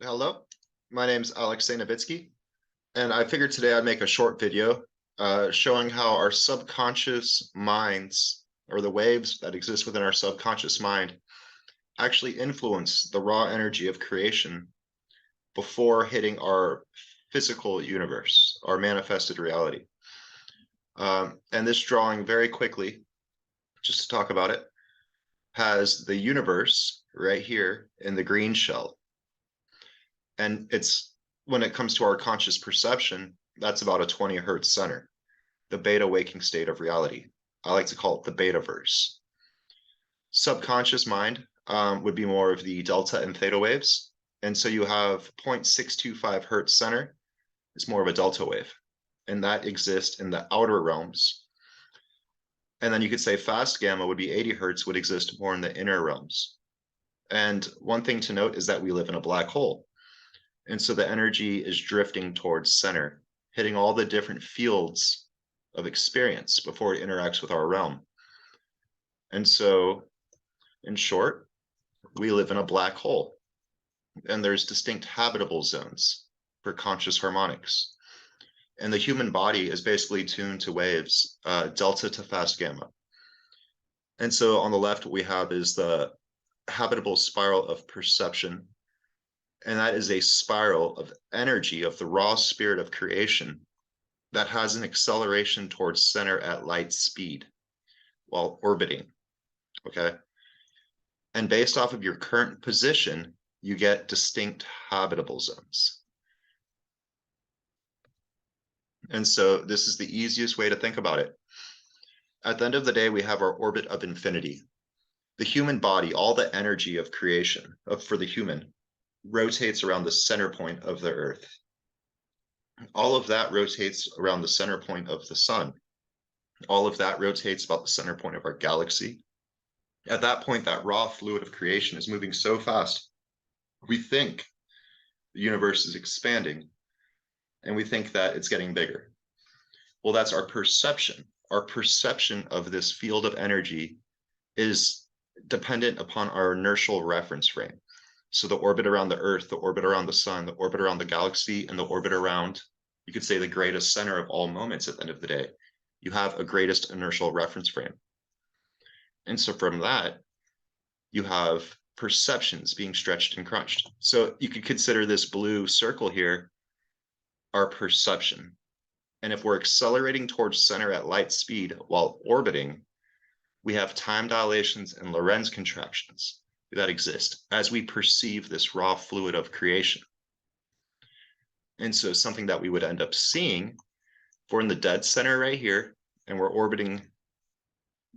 Hello, my name's Alexei Novitsky, and I figured today I'd make a short video showing how our subconscious minds, or the waves that exist within our subconscious mind, actually influence the raw energy of creation before hitting our physical universe, our manifested reality. And this drawing, very quickly, just to talk about it, has the universe right here in the green shell. And it's, when it comes to our conscious perception, that's about a 20 hertz center, the beta waking state of reality. I like to call it the beta verse. Subconscious mind would be more of the delta and theta waves. And so you have 0.625 hertz center is more of a delta wave, and that exists in the outer realms. And then you could say fast gamma would be 80 hertz, would exist more in the inner realms. And one thing to note is that we live in a black hole. And so the energy is drifting towards center, hitting all the different fields of experience before it interacts with our realm. And so, in short, we live in a black hole, and there's distinct habitable zones for conscious harmonics. And the human body is basically tuned to waves, delta to fast gamma. And so on the left, what we have is the habitable spiral of perception. And that is a spiral of energy of the raw spirit of creation that has an acceleration towards center at light speed while orbiting, okay? And based off of your current position, you get distinct habitable zones. And so this is the easiest way to think about it. At the end of the day, we have our orbit of infinity. The human body, all the energy of creation for the human, rotates around the center point of the earth. All of that rotates around the center point of the sun. All of that rotates about the center point of our galaxy. At that point, that raw fluid of creation is moving so fast, we think the universe is expanding, and we think that it's getting bigger. Well, that's our perception. Our perception of this field of energy is dependent upon our inertial reference frame. So the orbit around the Earth, the orbit around the sun, the orbit around the galaxy, and the orbit around, you could say, the greatest center of all moments at the end of the day. You have a greatest inertial reference frame. And so from that, you have perceptions being stretched and crunched. So you could consider this blue circle here our perception. And if we're accelerating towards center at light speed while orbiting, we have time dilations and Lorentz contractions that exist as we perceive this raw fluid of creation. And so something that we would end up seeing, if we're in the dead center right here, and we're orbiting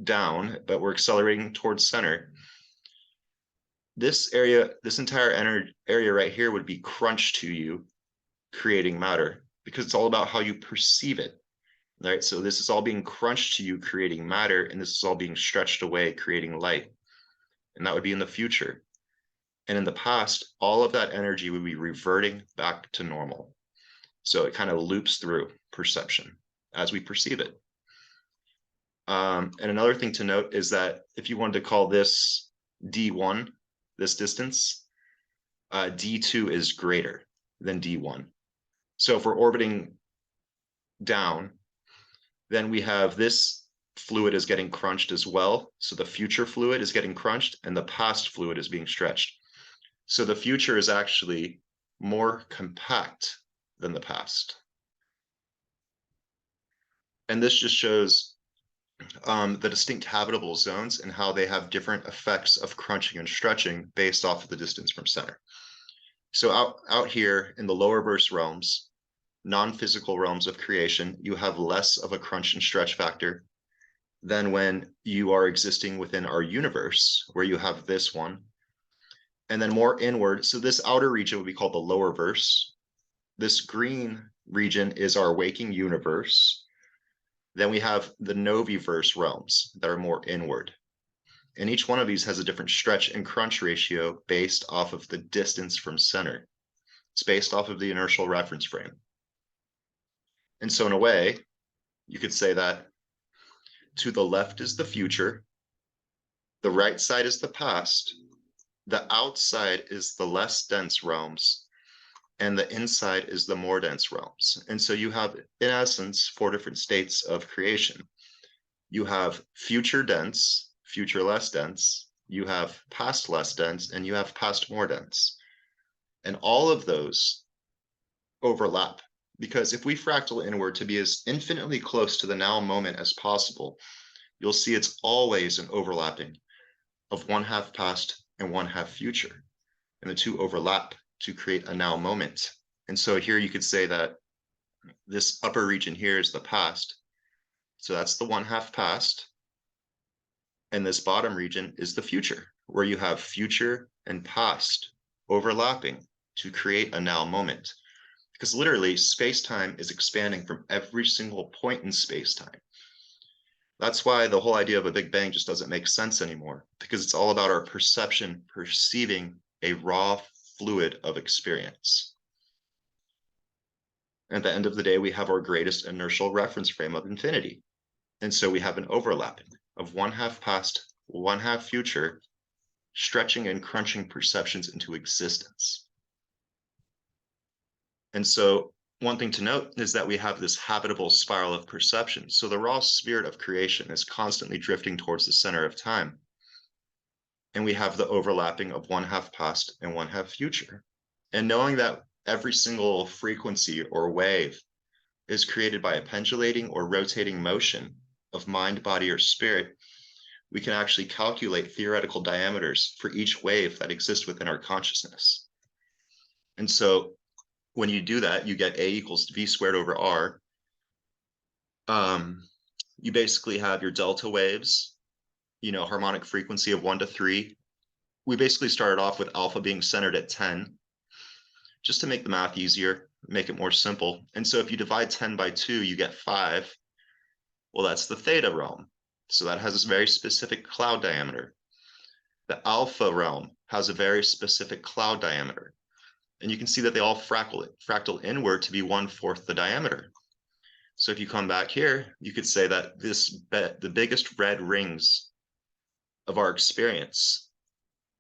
down, but we're accelerating towards center, this area, this entire area right here would be crunched to you, creating matter, because it's all about how you perceive it. Right? So this is all being crunched to you, creating matter, and this is all being stretched away, creating light. And that would be in the future. And in the past, all of that energy would be reverting back to normal. So it kind of loops through perception as we perceive it. And another thing to note is that if you wanted to call this D1, this distance, D2 is greater than D1. So if we're orbiting down, then we have this fluid is getting crunched as well. So the future fluid is getting crunched and the past fluid is being stretched. So the future is actually more compact than the past. And this just shows the distinct habitable zones and how they have different effects of crunching and stretching based off of the distance from center. So out here in the lower verse realms, non-physical realms of creation, you have less of a crunch and stretch factor than when you are existing within our universe, where you have this one. And then more inward, so this outer region would be called the lower verse. This green region is our waking universe. Then we have the noviverse realms that are more inward. And each one of these has a different stretch and crunch ratio based off of the distance from center. It's based off of the inertial reference frame. And so in a way, you could say that to the left is the future, the right side is the past, the outside is the less dense realms, and the inside is the more dense realms. And so you have, in essence, 4 different states of creation. You have future dense, future less dense, you have past less dense, and you have past more dense. And all of those overlap, because if we fractal inward to be as infinitely close to the now moment as possible, you'll see it's always an overlapping of 1/2 past and 1/2 future. And the two overlap to create a now moment. And so here you could say that this upper region here is the past. So that's the 1/2 past. And this bottom region is the future, where you have future and past overlapping to create a now moment. Because literally, space-time is expanding from every single point in space-time. That's why the whole idea of a Big Bang just doesn't make sense anymore, because it's all about our perception, perceiving a raw fluid of experience. At the end of the day, we have our greatest inertial reference frame of infinity. And so we have an overlapping of 1/2 past, 1/2 future, stretching and crunching perceptions into existence. And so one thing to note is that we have this habitable spiral of perception. So the raw spirit of creation is constantly drifting towards the center of time. And we have the overlapping of 1/2 past and 1/2 future. And knowing that every single frequency or wave is created by a pendulating or rotating motion of mind, body, or spirit, we can actually calculate theoretical diameters for each wave that exists within our consciousness. And so when you do that, you get A equals V squared over R. You basically have your delta waves, harmonic frequency of 1 to 3. We basically started off with alpha being centered at 10, just to make the math easier, make it more simple. And so if you divide 10 by 2, you get 5. Well, that's the theta realm. So that has a very specific cloud diameter. The alpha realm has a very specific cloud diameter. And you can see that they all fractal inward to be 1/4 the diameter. So if you come back here, you could say that the biggest red rings of our experience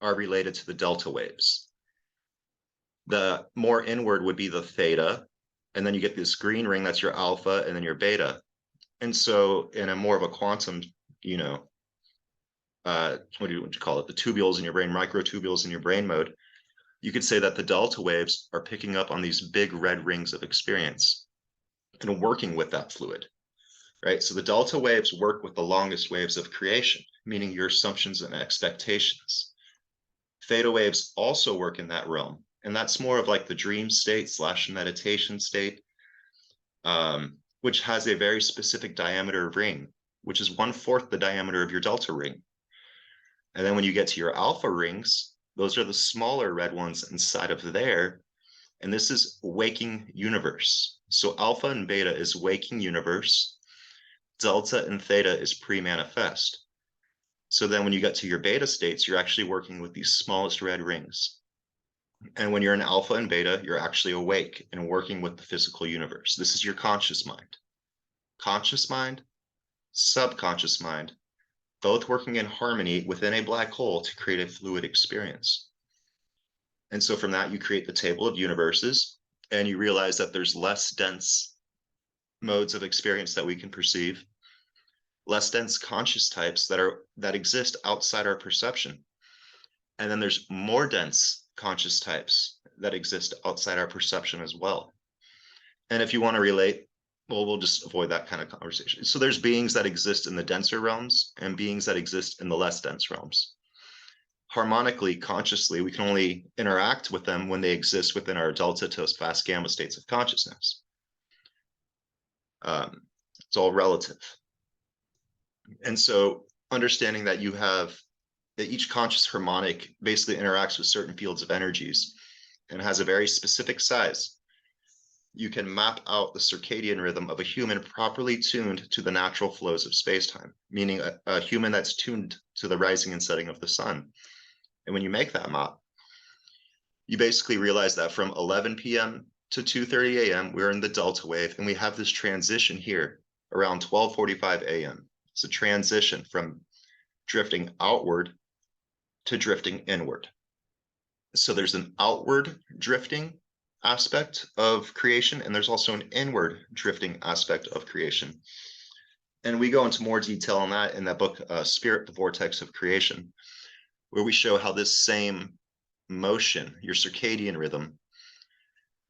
are related to the delta waves. The more inward would be the theta, and then you get this green ring, that's your alpha, and then your beta. And so in a more of a quantum, what do you call it? The tubules in your brain, microtubules in your brain mode. You could say that the delta waves are picking up on these big red rings of experience and working with that fluid, right? So the delta waves work with the longest waves of creation, meaning your assumptions and expectations. Theta waves also work in that realm. And that's more of like the dream state / meditation state, which has a very specific diameter ring, which is 1/4 the diameter of your delta ring. And then when you get to your alpha rings, those are the smaller red ones inside of there. And this is waking universe. So alpha and beta is waking universe. Delta and theta is pre-manifest. So then when you get to your beta states, you're actually working with these smallest red rings. And when you're in alpha and beta, you're actually awake and working with the physical universe. This is your conscious mind. Conscious mind, subconscious mind, both working in harmony within a black hole to create a fluid experience. And so from that, you create the table of universes, and you realize that there's less dense modes of experience that we can perceive, less dense conscious types that exist outside our perception. And then there's more dense conscious types that exist outside our perception as well. And if you want to relate, well, we'll just avoid that kind of conversation. So there's beings that exist in the denser realms and beings that exist in the less dense realms. Harmonically, consciously, we can only interact with them when they exist within our delta to fast gamma states of consciousness. It's all relative. And so understanding that that each conscious harmonic basically interacts with certain fields of energies and has a very specific size, you can map out the circadian rhythm of a human properly tuned to the natural flows of space-time, meaning a human that's tuned to the rising and setting of the sun. And when you make that map, you basically realize that from 11 p.m. to 2:30 a.m., we're in the delta wave, and we have this transition here around 12:45 a.m. It's a transition from drifting outward to drifting inward. So there's an outward drifting aspect of creation, and there's also an inward drifting aspect of creation. And we go into more detail on that in that book, Spirit, the Vortex of Creation, where we show how this same motion, your circadian rhythm,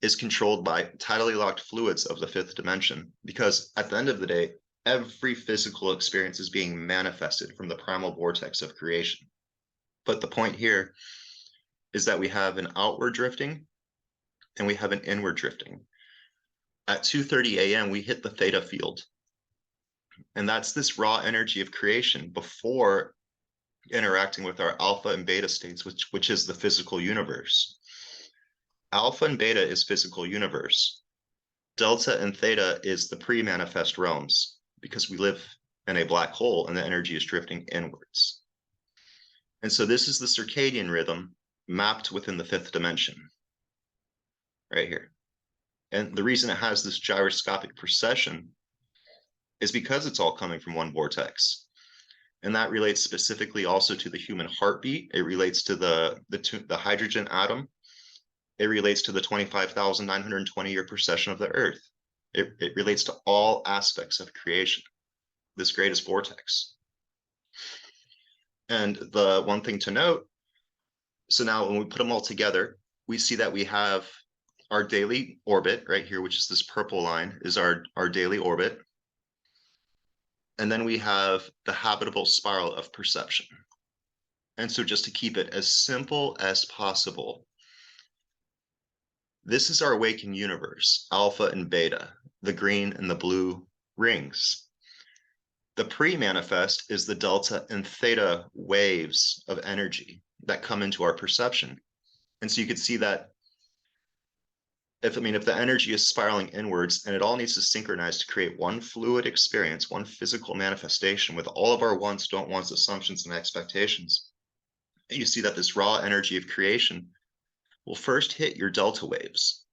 is controlled by tidally locked fluids of the fifth dimension. Because at the end of the day, every physical experience is being manifested from the primal vortex of creation. But the point here is that we have an outward drifting and we have an inward drifting. At 2:30 a.m., we hit the theta field. And that's this raw energy of creation before interacting with our alpha and beta states, which is the physical universe. Alpha and beta is physical universe. Delta and theta is the pre-manifest realms, because we live in a black hole and the energy is drifting inwards. And so this is the circadian rhythm mapped within the fifth dimension, right here. And the reason it has this gyroscopic precession is because it's all coming from one vortex. And that relates specifically also to the human heartbeat. It relates to the hydrogen atom. It relates to the 25,920-year precession of the Earth. It relates to all aspects of creation, this greatest vortex. And the one thing to note, so now when we put them all together, we see that we have our daily orbit right here, which is this purple line, is our daily orbit. And then we have the habitable spiral of perception. And so just to keep it as simple as possible, this is our waking universe, alpha and beta, the green and the blue rings. The pre-manifest is the delta and theta waves of energy that come into our perception. And so you could see that if the energy is spiraling inwards and it all needs to synchronize to create one fluid experience, one physical manifestation with all of our wants, don't wants, assumptions, and expectations, you see that this raw energy of creation will first hit your delta waves,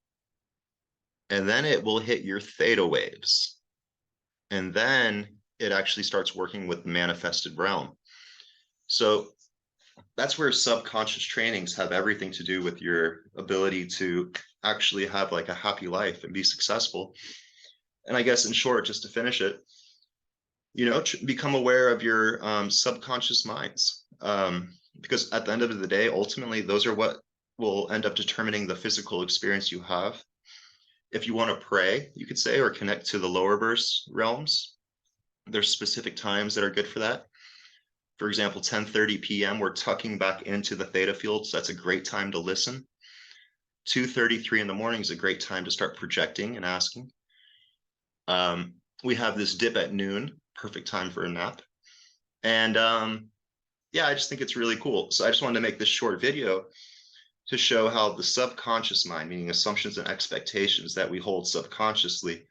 and then it will hit your theta waves, and then it actually starts working with the manifested realm. So that's where subconscious trainings have everything to do with your ability to actually have like a happy life and be successful. And I guess in short, just to finish it, become aware of your subconscious minds, because at the end of the day, ultimately, those are what will end up determining the physical experience you have. If you want to pray, you could say, or connect to the lower verse realms, there's specific times that are good for that. For example, 10:30 p.m., we're tucking back into the theta field, so that's a great time to listen. 2:33 in the morning is a great time to start projecting and asking. We have this dip at noon, perfect time for a nap. And yeah, I just think it's really cool. So I just wanted to make this short video to show how the subconscious mind, meaning assumptions and expectations that we hold subconsciously,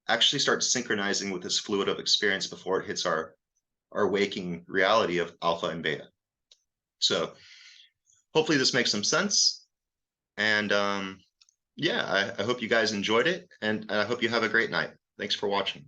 actually start synchronizing with this fluid of experience before it hits our waking reality of alpha and beta. So hopefully this makes some sense. And yeah, I hope you guys enjoyed it, and I hope you have a great night. Thanks for watching.